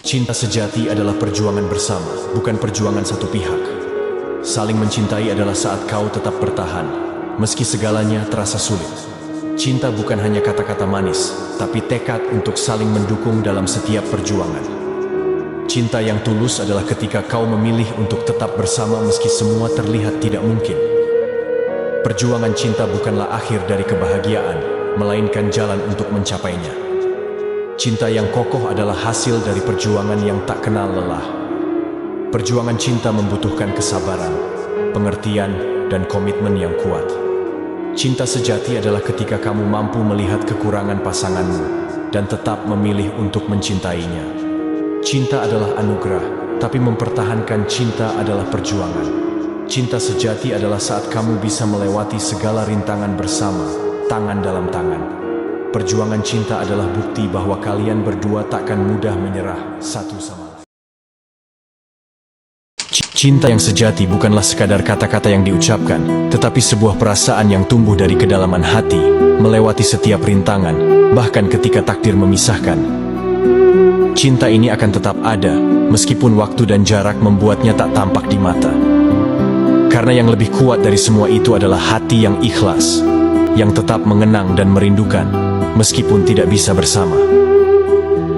Cinta sejati adalah perjuangan bersama, bukan perjuangan satu pihak. Saling mencintai adalah saat kau tetap bertahan, meski segalanya terasa sulit. Cinta bukan hanya kata-kata manis, tapi tekad untuk saling mendukung dalam setiap perjuangan. Cinta yang tulus adalah ketika kau memilih untuk tetap bersama meski semua terlihat tidak mungkin. Perjuangan cinta bukanlah akhir dari kebahagiaan, melainkan jalan untuk mencapainya. Cinta yang kokoh adalah hasil dari perjuangan yang tak kenal lelah. Perjuangan cinta membutuhkan kesabaran, pengertian, dan komitmen yang kuat. Cinta sejati adalah ketika kamu mampu melihat kekurangan pasanganmu dan tetap memilih untuk mencintainya. Cinta adalah anugerah, tapi mempertahankan cinta adalah perjuangan. Cinta sejati adalah saat kamu bisa melewati segala rintangan bersama, tangan dalam tangan. Perjuangan cinta adalah bukti bahwa kalian berdua takkan mudah menyerah satu sama lain. Cinta yang sejati bukanlah sekadar kata-kata yang diucapkan, tetapi sebuah perasaan yang tumbuh dari kedalaman hati, melewati setiap rintangan, bahkan ketika takdir memisahkan. Cinta ini akan tetap ada, meskipun waktu dan jarak membuatnya tak tampak di mata. Karena yang lebih kuat dari semua itu adalah hati yang ikhlas, yang tetap mengenang dan merindukan, meskipun tidak bisa bersama.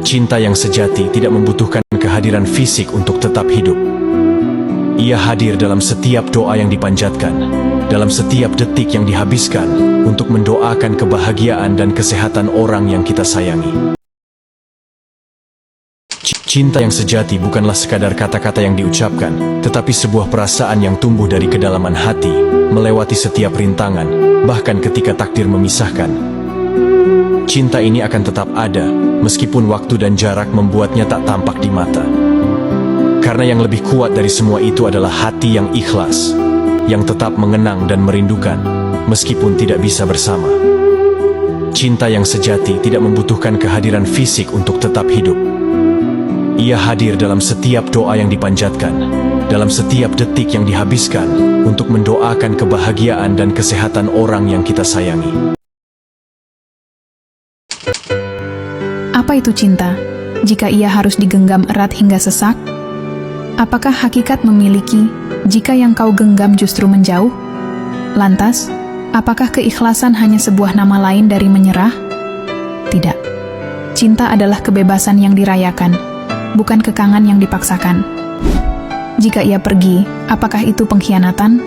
Cinta yang sejati tidak membutuhkan kehadiran fisik untuk tetap hidup. Ia hadir dalam setiap doa yang dipanjatkan, dalam setiap detik yang dihabiskan, untuk mendoakan kebahagiaan dan kesehatan orang yang kita sayangi. Cinta yang sejati bukanlah sekadar kata-kata yang diucapkan, tetapi sebuah perasaan yang tumbuh dari kedalaman hati, melewati setiap rintangan, bahkan ketika takdir memisahkan. Cinta ini akan tetap ada, meskipun waktu dan jarak membuatnya tak tampak di mata. Karena yang lebih kuat dari semua itu adalah hati yang ikhlas, yang tetap mengenang dan merindukan, meskipun tidak bisa bersama. Cinta yang sejati tidak membutuhkan kehadiran fisik untuk tetap hidup. Ia hadir dalam setiap doa yang dipanjatkan, dalam setiap detik yang dihabiskan, untuk mendoakan kebahagiaan dan kesehatan orang yang kita sayangi. Apa itu cinta? Jika ia harus digenggam erat hingga sesak? Apakah hakikat memiliki jika yang kau genggam justru menjauh? Lantas, apakah keikhlasan hanya sebuah nama lain dari menyerah? Tidak. Cinta adalah kebebasan yang dirayakan, bukan kekangan yang dipaksakan. Jika ia pergi, apakah itu pengkhianatan?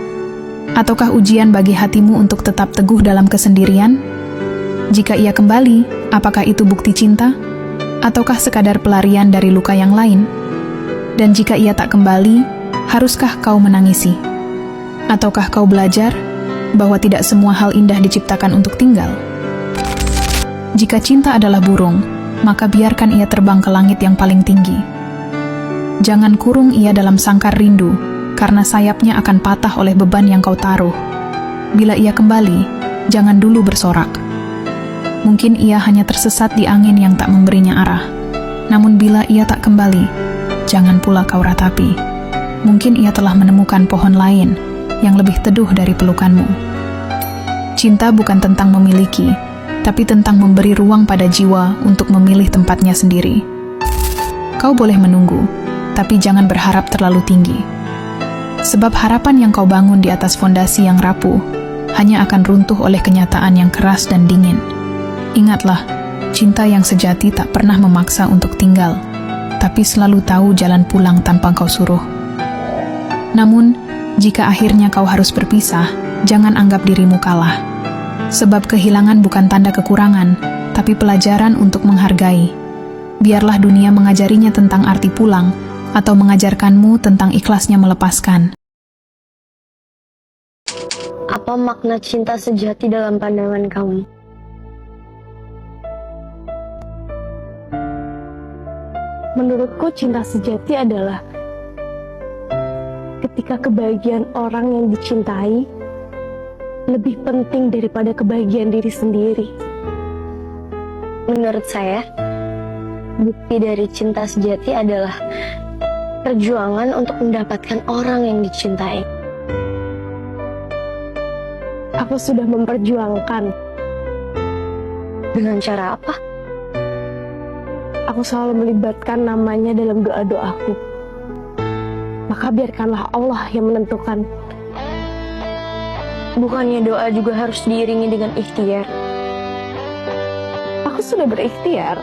Ataukah ujian bagi hatimu untuk tetap teguh dalam kesendirian? Jika ia kembali, apakah itu bukti cinta? Ataukah sekadar pelarian dari luka yang lain? Dan jika ia tak kembali, haruskah kau menangisi? Ataukah kau belajar bahwa tidak semua hal indah diciptakan untuk tinggal? Jika cinta adalah burung, maka biarkan ia terbang ke langit yang paling tinggi. Jangan kurung ia dalam sangkar rindu, karena sayapnya akan patah oleh beban yang kau taruh. Bila ia kembali, jangan dulu bersorak. Mungkin ia hanya tersesat di angin yang tak memberinya arah. Namun bila ia tak kembali, jangan pula kau ratapi. Mungkin ia telah menemukan pohon lain yang lebih teduh dari pelukanmu. Cinta bukan tentang memiliki, tapi tentang memberi ruang pada jiwa untuk memilih tempatnya sendiri. Kau boleh menunggu, tapi jangan berharap terlalu tinggi. Sebab harapan yang kau bangun di atas fondasi yang rapuh hanya akan runtuh oleh kenyataan yang keras dan dingin. Ingatlah, cinta yang sejati tak pernah memaksa untuk tinggal, tapi selalu tahu jalan pulang tanpa kau suruh. Namun, jika akhirnya kau harus berpisah, jangan anggap dirimu kalah. Sebab kehilangan bukan tanda kekurangan, tapi pelajaran untuk menghargai. Biarlah dunia mengajarinya tentang arti pulang, atau mengajarkanmu tentang ikhlasnya melepaskan. Apa makna cinta sejati dalam pandangan kamu? Menurutku cinta sejati adalah ketika kebahagiaan orang yang dicintai lebih penting daripada kebahagiaan diri sendiri. Menurut saya, bukti dari cinta sejati adalah perjuangan untuk mendapatkan orang yang dicintai. Aku sudah memperjuangkan. Dengan cara apa? aku selalu melibatkan namanya dalam doa-doaku. Maka biarkanlah Allah yang menentukan. Bukannya doa juga harus diiringi dengan ikhtiar? Aku sudah berikhtiar.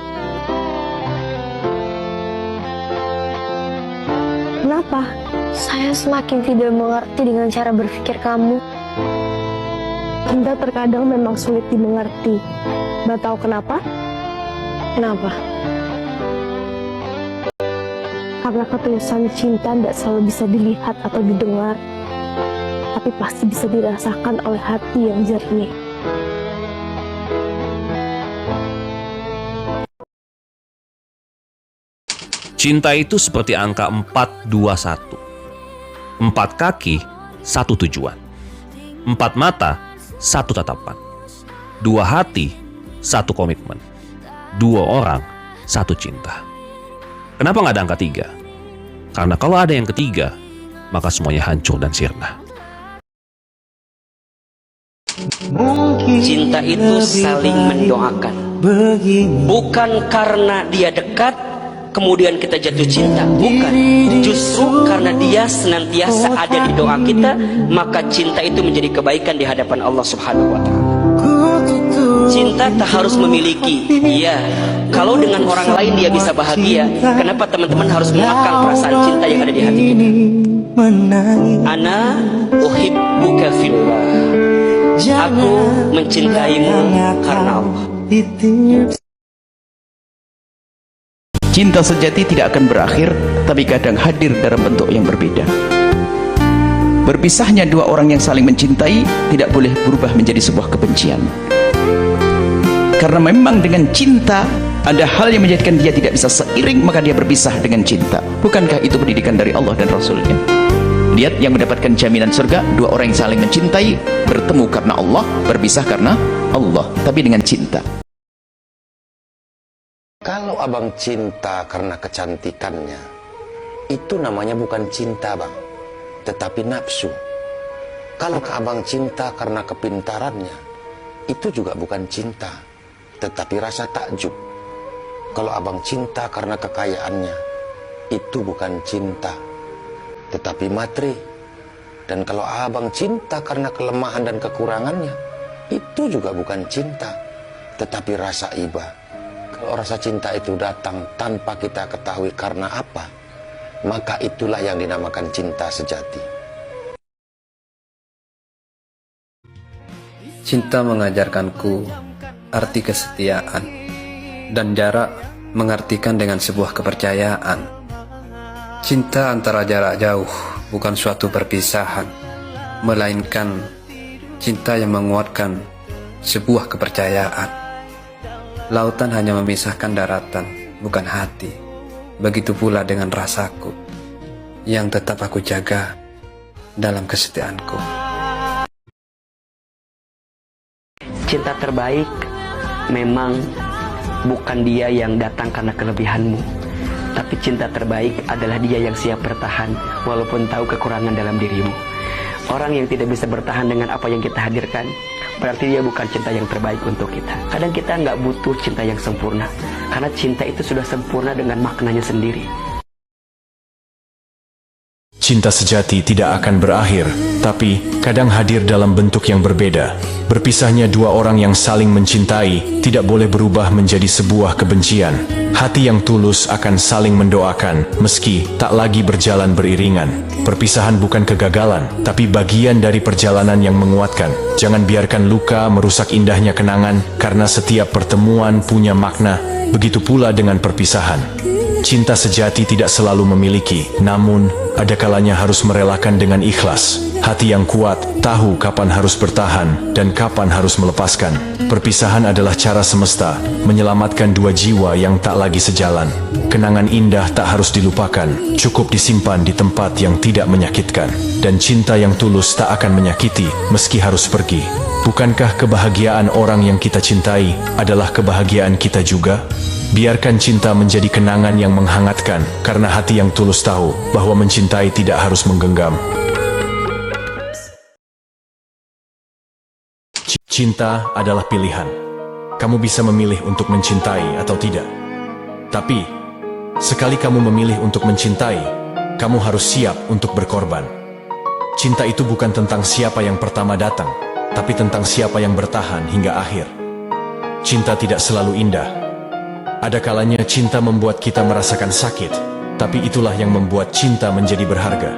Kenapa? Saya semakin tidak mengerti dengan cara berpikir kamu. Cinta terkadang memang sulit dimengerti. Mbak tahu kenapa? Kenapa? Karena ketulusan cinta tidak selalu bisa dilihat atau didengar, tapi pasti bisa dirasakan oleh hati yang jernih. Cinta itu seperti angka 421. 4 kaki, 1 tujuan. 4 mata, 1 tatapan. 2 hati, 1 komitmen. 2 orang, 1 cinta. Kenapa nggak ada angka 3? Karena kalau ada yang ketiga, maka semuanya hancur dan sirna. Cinta itu saling mendoakan. Bukan karena dia dekat kemudian kita jatuh cinta, bukan. Justru karena dia senantiasa ada di doa kita, maka cinta itu menjadi kebaikan di hadapan Allah Subhanahu wa Ta'ala. Cinta tak harus memiliki. Iya, kalau dengan orang lain dia bisa bahagia, kenapa teman-teman harus mengakang perasaan cinta yang ada di hati kita? Ana uhibbuka fillah. Aku mencintaimu karena Allah. Cinta sejati tidak akan berakhir, tapi kadang hadir dalam bentuk yang berbeda. Berpisahnya dua orang yang saling mencintai tidak boleh berubah menjadi sebuah kebencian. Karena memang dengan cinta ada hal yang menjadikan dia tidak bisa seiring, maka dia berpisah dengan cinta. Bukankah itu pendidikan dari Allah dan Rasulnya? Lihat yang mendapatkan jaminan surga, dua orang yang saling mencintai, bertemu karena Allah, berpisah karena Allah, tapi dengan cinta. Kalau abang cinta karena kecantikannya, itu namanya bukan cinta bang, tetapi nafsu. Kalau ke abang cinta karena kepintarannya, itu juga bukan cinta, tetapi rasa takjub. Kalau abang cinta karena kekayaannya, itu bukan cinta, tetapi materi. Dan kalau abang cinta karena kelemahan dan kekurangannya, itu juga bukan cinta, tetapi rasa iba. Kalau rasa cinta itu datang tanpa kita ketahui karena apa, maka itulah yang dinamakan cinta sejati. Cinta mengajarkanku arti kesetiaan, dan jarak mengartikan dengan sebuah kepercayaan. Cinta antara jarak jauh bukan suatu perpisahan, melainkan cinta yang menguatkan sebuah kepercayaan. Lautan hanya memisahkan daratan, bukan hati. Begitu pula dengan rasaku, yang tetap aku jaga dalam kesetiaanku. Cinta terbaik memang bukan dia yang datang karena kelebihanmu, tapi cinta terbaik adalah dia yang siap bertahan walaupun tahu kekurangan dalam dirimu. Orang yang tidak bisa bertahan dengan apa yang kita hadirkan, berarti dia bukan cinta yang terbaik untuk kita. Kadang kita nggak butuh cinta yang sempurna, karena cinta itu sudah sempurna dengan maknanya sendiri. Cinta sejati tidak akan berakhir, tapi kadang hadir dalam bentuk yang berbeda. Berpisahnya dua orang yang saling mencintai tidak boleh berubah menjadi sebuah kebencian. Hati yang tulus akan saling mendoakan, meski tak lagi berjalan beriringan. Perpisahan bukan kegagalan, tapi bagian dari perjalanan yang menguatkan. Jangan biarkan luka merusak indahnya kenangan, karena setiap pertemuan punya makna. Begitu pula dengan perpisahan. Cinta sejati tidak selalu memiliki, namun ada kalanya harus merelakan dengan ikhlas. Hati yang kuat tahu kapan harus bertahan dan kapan harus melepaskan. Perpisahan adalah cara semesta menyelamatkan dua jiwa yang tak lagi sejalan. Kenangan indah tak harus dilupakan, cukup disimpan di tempat yang tidak menyakitkan. Dan cinta yang tulus tak akan menyakiti meski harus pergi. Bukankah kebahagiaan orang yang kita cintai adalah kebahagiaan kita juga? Biarkan cinta menjadi kenangan yang menghangatkan, karena hati yang tulus tahu bahwa mencintai tidak harus menggenggam. Cinta adalah pilihan. Kamu bisa memilih untuk mencintai atau tidak. Tapi, sekali kamu memilih untuk mencintai, kamu harus siap untuk berkorban. Cinta itu bukan tentang siapa yang pertama datang, tapi tentang siapa yang bertahan hingga akhir. Cinta tidak selalu indah. Ada kalanya cinta membuat kita merasakan sakit, tapi itulah yang membuat cinta menjadi berharga.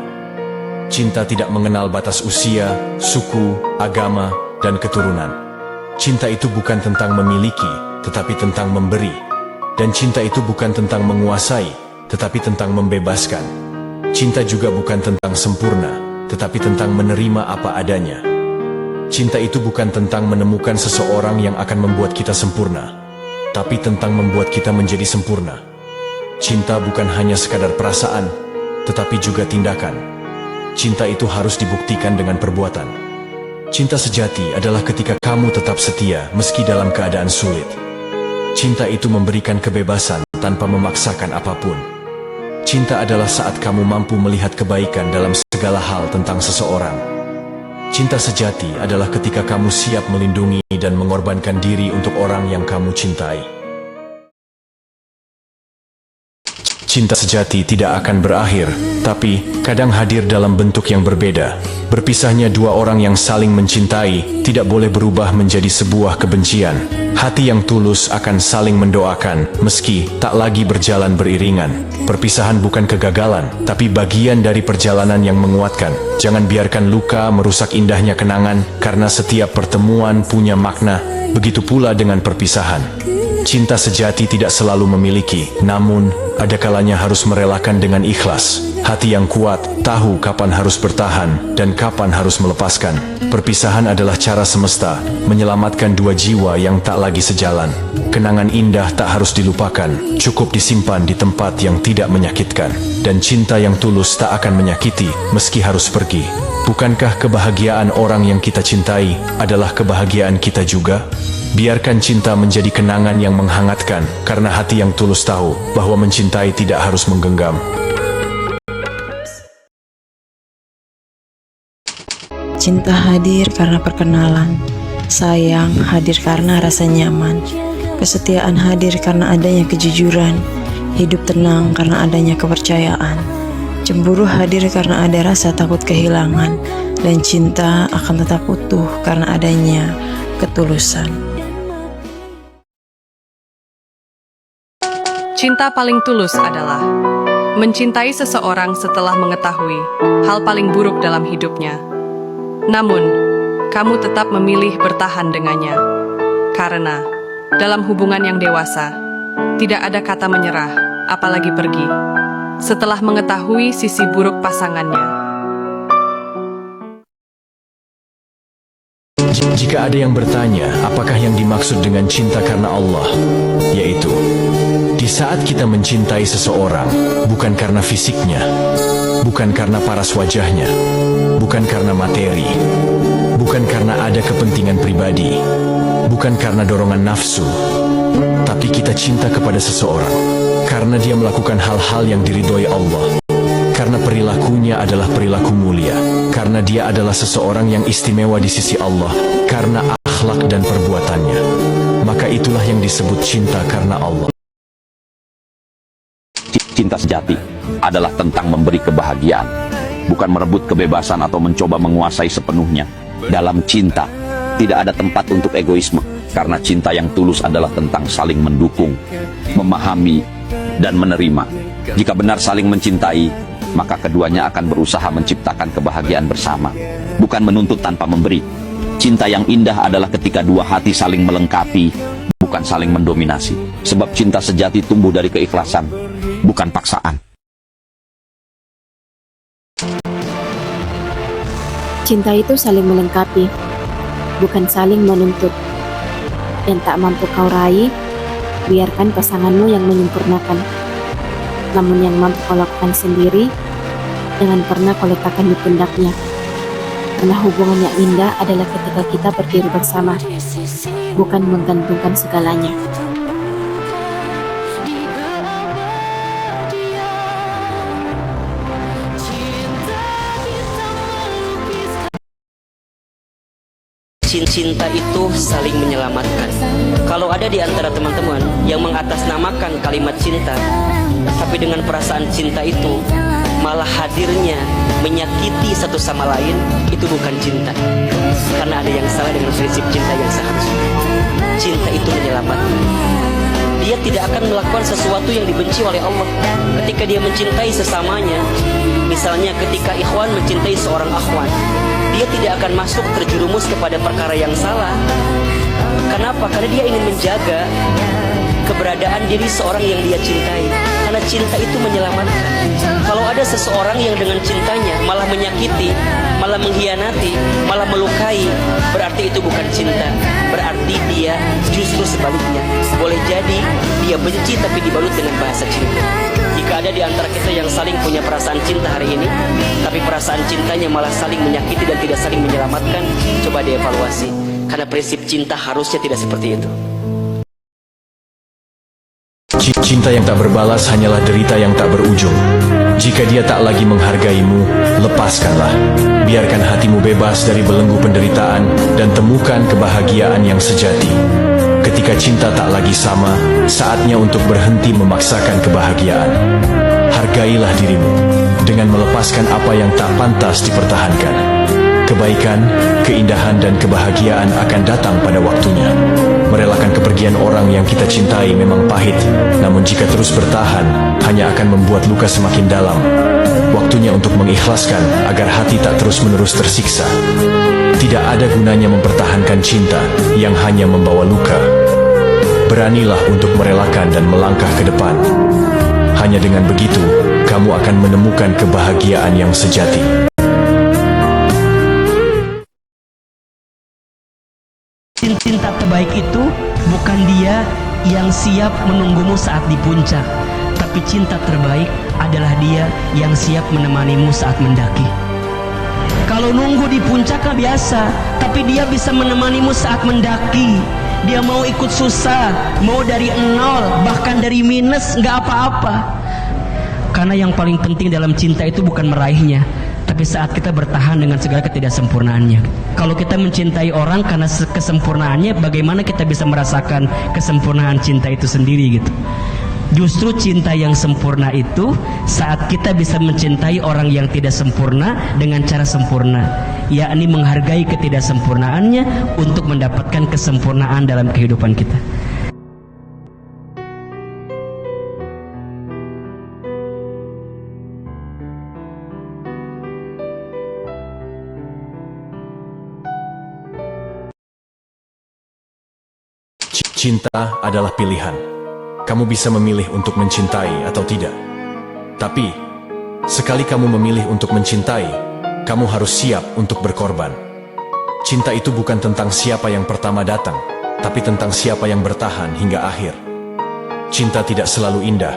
Cinta tidak mengenal batas usia, suku, agama, dan keturunan. Cinta itu bukan tentang memiliki, tetapi tentang memberi. Dan cinta itu bukan tentang menguasai, tetapi tentang membebaskan. Cinta juga bukan tentang sempurna, tetapi tentang menerima apa adanya. Cinta itu bukan tentang menemukan seseorang yang akan membuat kita sempurna, tapi tentang membuat kita menjadi sempurna. Cinta bukan hanya sekadar perasaan, tetapi juga tindakan. Cinta itu harus dibuktikan dengan perbuatan. Cinta sejati adalah ketika kamu tetap setia meski dalam keadaan sulit. Cinta itu memberikan kebebasan tanpa memaksakan apapun. Cinta adalah saat kamu mampu melihat kebaikan dalam segala hal tentang seseorang. Cinta sejati adalah ketika kamu siap melindungi dan mengorbankan diri untuk orang yang kamu cintai. Cinta sejati tidak akan berakhir, tapi kadang hadir dalam bentuk yang berbeda. Berpisahnya dua orang yang saling mencintai tidak boleh berubah menjadi sebuah kebencian. Hati yang tulus akan saling mendoakan, meski tak lagi berjalan beriringan. Perpisahan bukan kegagalan, tapi bagian dari perjalanan yang menguatkan. Jangan biarkan luka merusak indahnya kenangan, karena setiap pertemuan punya makna. Begitu pula dengan perpisahan. Cinta sejati tidak selalu memiliki, namun ada kalanya harus merelakan dengan ikhlas. Hati yang kuat tahu kapan harus bertahan dan kapan harus melepaskan. Perpisahan adalah cara semesta menyelamatkan dua jiwa yang tak lagi sejalan. Kenangan indah tak harus dilupakan, cukup disimpan di tempat yang tidak menyakitkan. Dan cinta yang tulus tak akan menyakiti meski harus pergi. Bukankah kebahagiaan orang yang kita cintai adalah kebahagiaan kita juga? Biarkan cinta menjadi kenangan yang menghangatkan, karena hati yang tulus tahu bahwa mencintai tidak harus menggenggam. Cinta hadir karena perkenalan, sayang hadir karena rasa nyaman, kesetiaan hadir karena adanya kejujuran, hidup tenang karena adanya kepercayaan, cemburu hadir karena ada rasa takut kehilangan, dan cinta akan tetap utuh karena adanya ketulusan. Cinta paling tulus adalah mencintai seseorang setelah mengetahui hal paling buruk dalam hidupnya. Namun, kamu tetap memilih bertahan dengannya. Karena dalam hubungan yang dewasa, tidak ada kata menyerah, apalagi pergi, setelah mengetahui sisi buruk pasangannya. Jika ada yang bertanya, apakah yang dimaksud dengan cinta karena Allah? Yaitu, di saat kita mencintai seseorang, bukan karena fisiknya, bukan karena paras wajahnya, bukan karena materi, bukan karena ada kepentingan pribadi, bukan karena dorongan nafsu, tapi kita cinta kepada seseorang karena dia melakukan hal-hal yang diridhoi Allah, karena perilakunya adalah perilaku mulia, karena dia adalah seseorang yang istimewa di sisi Allah, karena akhlak dan perbuatannya. Maka itulah yang disebut cinta karena Allah. Cinta sejati adalah tentang memberi kebahagiaan, bukan merebut kebebasan atau mencoba menguasai sepenuhnya. Dalam cinta, tidak ada tempat untuk egoisme, karena cinta yang tulus adalah tentang saling mendukung, memahami, dan menerima. Jika benar saling mencintai, maka keduanya akan berusaha menciptakan kebahagiaan bersama, bukan menuntut tanpa memberi. Cinta yang indah adalah ketika dua hati saling melengkapi, bukan saling mendominasi. Sebab cinta sejati tumbuh dari keikhlasan, bukan paksaan. Cinta itu saling melengkapi, bukan saling menuntut. Yang tak mampu kau raih, biarkan pasanganmu yang menyempurnakan. Namun yang mampu kau lakukan sendiri, jangan pernah kau letakkan di pundaknya. Karena hubungan yang indah adalah ketika kita berdiri bersama, bukan menggantungkan segalanya. cinta itu saling menyelamatkan. Kalau ada di antara teman-teman yang mengatasnamakan kalimat cinta, tapi dengan perasaan cinta itu malah hadirnya menyakiti satu sama lain, itu bukan cinta. Karena ada yang salah dengan prinsip cinta yang seharusnya. Cinta itu menyelamatkan. Dia tidak akan melakukan sesuatu yang dibenci oleh Allah ketika dia mencintai sesamanya. Misalnya ketika ikhwan mencintai seorang akhwan, dia tidak akan masuk terjerumus kepada perkara yang salah. Kenapa? Karena dia ingin menjaga keberadaan diri seorang yang dia cintai. Karena cinta itu menyelamatkan. Kalau ada seseorang yang dengan cintanya malah menyakiti, malah mengkhianati, malah melukai, berarti itu bukan cinta. Berarti dia justru sebaliknya. Boleh jadi dia benci tapi dibalut dengan bahasa cinta. Jika ada di antara kita yang saling punya perasaan cinta hari ini, tapi perasaan cintanya malah saling menyakiti dan tidak saling menyelamatkan, coba dievaluasi. Karena prinsip cinta harusnya tidak seperti itu. Cinta yang tak berbalas hanyalah derita yang tak berujung. Jika dia tak lagi menghargaimu, lepaskanlah. Biarkan hatimu bebas dari belenggu penderitaan dan temukan kebahagiaan yang sejati. Ketika cinta tak lagi sama, saatnya untuk berhenti memaksakan kebahagiaan. Hargailah dirimu dengan melepaskan apa yang tak pantas dipertahankan. Kebaikan, keindahan, dan kebahagiaan akan datang pada waktunya. Merelakan kepergian orang yang kita cintai memang pahit, namun jika terus bertahan, hanya akan membuat luka semakin dalam. Waktunya untuk mengikhlaskan agar hati tak terus-menerus tersiksa. Tidak ada gunanya mempertahankan cinta yang hanya membawa luka. Beranilah untuk merelakan dan melangkah ke depan. Hanya dengan begitu, kamu akan menemukan kebahagiaan yang sejati. Cinta terbaik itu bukan dia yang siap menunggumu saat di puncak, tapi cinta terbaik adalah dia yang siap menemanimu saat mendaki. Kalau nunggu di puncak kan biasa, tapi dia bisa menemanimu saat mendaki. Dia mau ikut susah, mau dari nol, bahkan dari minus, nggak apa-apa. Karena yang paling penting dalam cinta itu bukan meraihnya, tapi saat kita bertahan dengan segala ketidaksempurnaannya. Kalau kita mencintai orang karena kesempurnaannya, bagaimana kita bisa merasakan kesempurnaan cinta itu sendiri gitu. Justru cinta yang sempurna itu saat kita bisa mencintai orang yang tidak sempurna dengan cara sempurna, yakni menghargai ketidaksempurnaannya untuk mendapatkan kesempurnaan dalam kehidupan kita. Cinta adalah pilihan. Kamu bisa memilih untuk mencintai atau tidak. Tapi, sekali kamu memilih untuk mencintai, kamu harus siap untuk berkorban. Cinta itu bukan tentang siapa yang pertama datang, tapi tentang siapa yang bertahan hingga akhir. Cinta tidak selalu indah.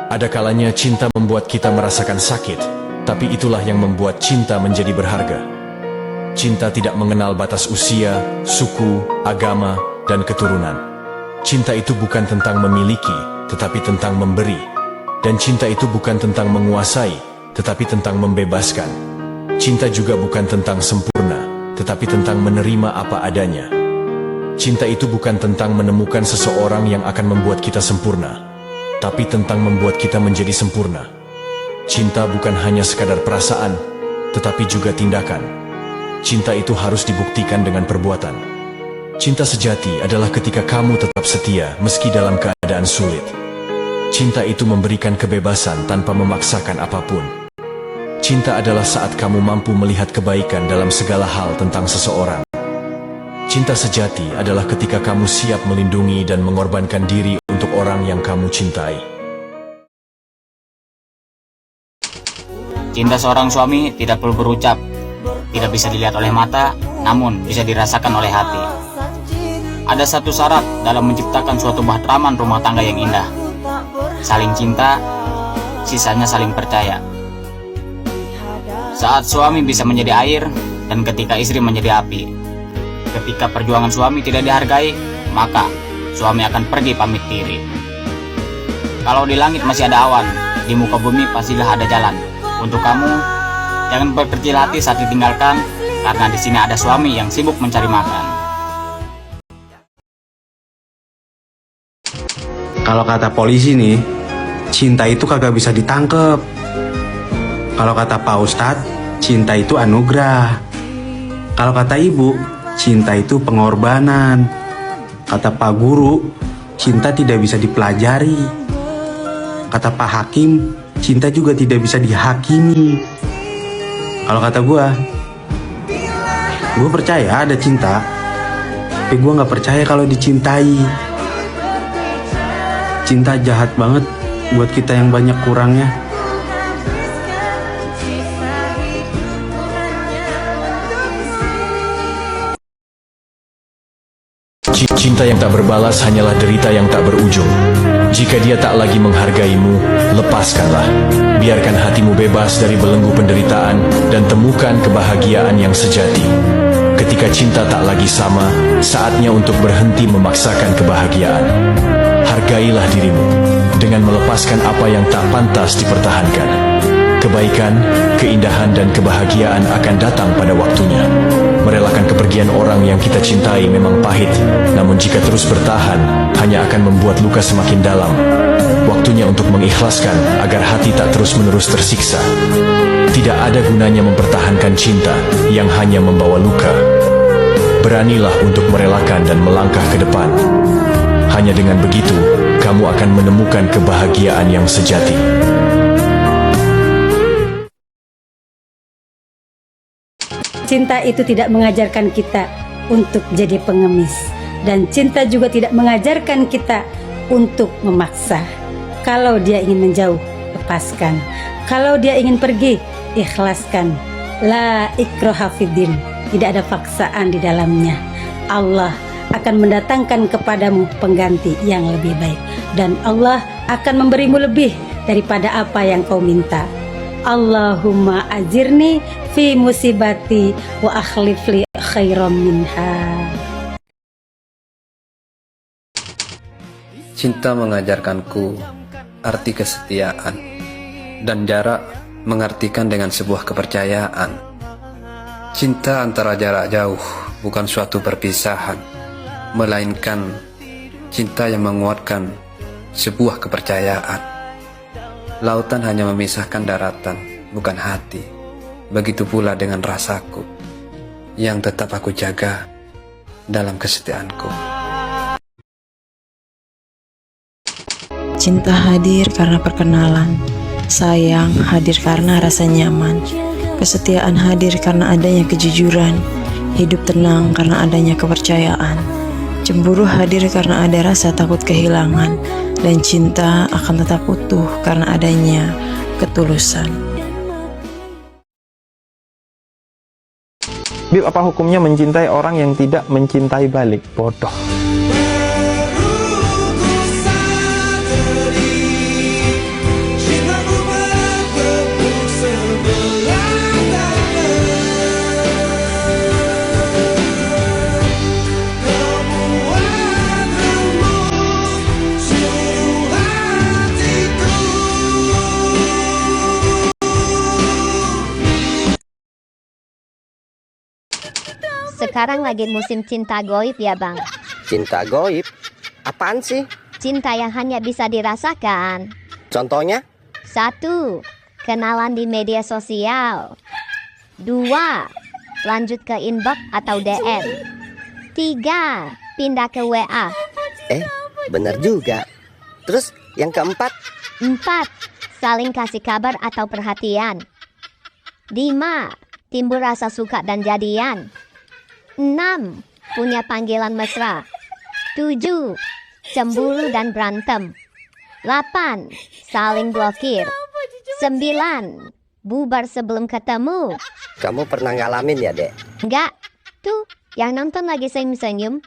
Ada kalanya cinta membuat kita merasakan sakit, tapi itulah yang membuat cinta menjadi berharga. Cinta tidak mengenal batas usia, suku, agama, dan keturunan. Cinta itu bukan tentang memiliki, tetapi tentang memberi. Dan cinta itu bukan tentang menguasai, tetapi tentang membebaskan. Cinta juga bukan tentang sempurna, tetapi tentang menerima apa adanya. Cinta itu bukan tentang menemukan seseorang yang akan membuat kita sempurna, tapi tentang membuat kita menjadi sempurna. Cinta bukan hanya sekadar perasaan, tetapi juga tindakan. Cinta itu harus dibuktikan dengan perbuatan. Cinta sejati adalah ketika kamu tetap setia meski dalam keadaan sulit. Cinta itu memberikan kebebasan tanpa memaksakan apapun. Cinta adalah saat kamu mampu melihat kebaikan dalam segala hal tentang seseorang. Cinta sejati adalah ketika kamu siap melindungi dan mengorbankan diri untuk orang yang kamu cintai. Cinta seorang suami tidak perlu berucap, tidak bisa dilihat oleh mata, namun bisa dirasakan oleh hati. Ada satu syarat dalam menciptakan suatu bahtraman rumah tangga yang indah. Saling cinta, sisanya saling percaya. Saat suami bisa menjadi air, dan ketika istri menjadi api. Ketika perjuangan suami tidak dihargai, maka suami akan pergi pamit diri. Kalau di langit masih ada awan, di muka bumi pastilah ada jalan. Untuk kamu, jangan berkecil hati saat ditinggalkan, karena di sini ada suami yang sibuk mencari makan. Kalau kata polisi nih, cinta itu kagak bisa ditangkep. Kalau kata Pak Ustadz, cinta itu anugerah. Kalau kata ibu, cinta itu pengorbanan. Kata Pak Guru, cinta tidak bisa dipelajari. Kata Pak Hakim, cinta juga tidak bisa dihakimi. Kalau kata gue percaya ada cinta, tapi gue gak percaya kalau dicintai. Cinta jahat banget buat kita yang banyak kurangnya. Cinta yang tak berbalas hanyalah derita yang tak berujung. Jika dia tak lagi menghargaimu, lepaskanlah. Biarkan hatimu bebas dari belenggu penderitaan dan temukan kebahagiaan yang sejati. Ketika cinta tak lagi sama, saatnya untuk berhenti memaksakan kebahagiaan. Hargailah dirimu dengan melepaskan apa yang tak pantas dipertahankan. Kebaikan, keindahan, dan kebahagiaan akan datang pada waktunya. Merelakan kepergian orang yang kita cintai memang pahit, namun jika terus bertahan, hanya akan membuat luka semakin dalam. Waktunya untuk mengikhlaskan agar hati tak terus-menerus tersiksa. Tidak ada gunanya mempertahankan cinta yang hanya membawa luka. Beranilah untuk merelakan dan melangkah ke depan. Hanya dengan begitu, kamu akan menemukan kebahagiaan yang sejati. Cinta itu tidak mengajarkan kita untuk jadi pengemis. Dan cinta juga tidak mengajarkan kita untuk memaksa. Kalau dia ingin menjauh, lepaskan. Kalau dia ingin pergi, ikhlaskan. La ikraha fiddin. Tidak ada paksaan di dalamnya. Allah akan mendatangkan kepadamu pengganti yang lebih baik. Dan Allah akan memberimu lebih daripada apa yang kau minta. Allahumma ajirni fi musibati wa akhlif li khairam minha. Cinta mengajarkanku arti kesetiaan, dan jarak mengartikan dengan sebuah kepercayaan. Cinta antara jarak jauh bukan suatu perpisahan, melainkan cinta yang menguatkan sebuah kepercayaan. Lautan hanya memisahkan daratan, bukan hati. Begitu pula dengan rasaku, yang tetap aku jaga dalam kesetiaanku. Cinta hadir karena perkenalan, sayang hadir karena rasa nyaman, kesetiaan hadir karena adanya kejujuran, hidup tenang karena adanya kepercayaan, cemburu hadir karena ada rasa takut kehilangan, dan cinta akan tetap utuh karena adanya ketulusan. Bib, apa hukumnya mencintai orang yang tidak mencintai balik? Bodoh. Sekarang lagi musim cinta goib ya bang. Cinta goib? Apaan sih? Cinta yang hanya bisa dirasakan. Contohnya? 1. Kenalan di media sosial. 2. Lanjut ke inbox atau DM. 3. Pindah ke WA. Bener juga. Terus yang keempat? 4. Saling kasih kabar atau perhatian. 5. Timbul rasa suka dan jadian. 6. Punya panggilan mesra. 7. Cemburu dan berantem. 8. Saling blokir. 9. Bubar sebelum ketemu. Kamu pernah ngalamin ya, Dek? Enggak. Tuh, yang nonton lagi senyum-senyum.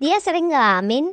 Dia sering ngalamin.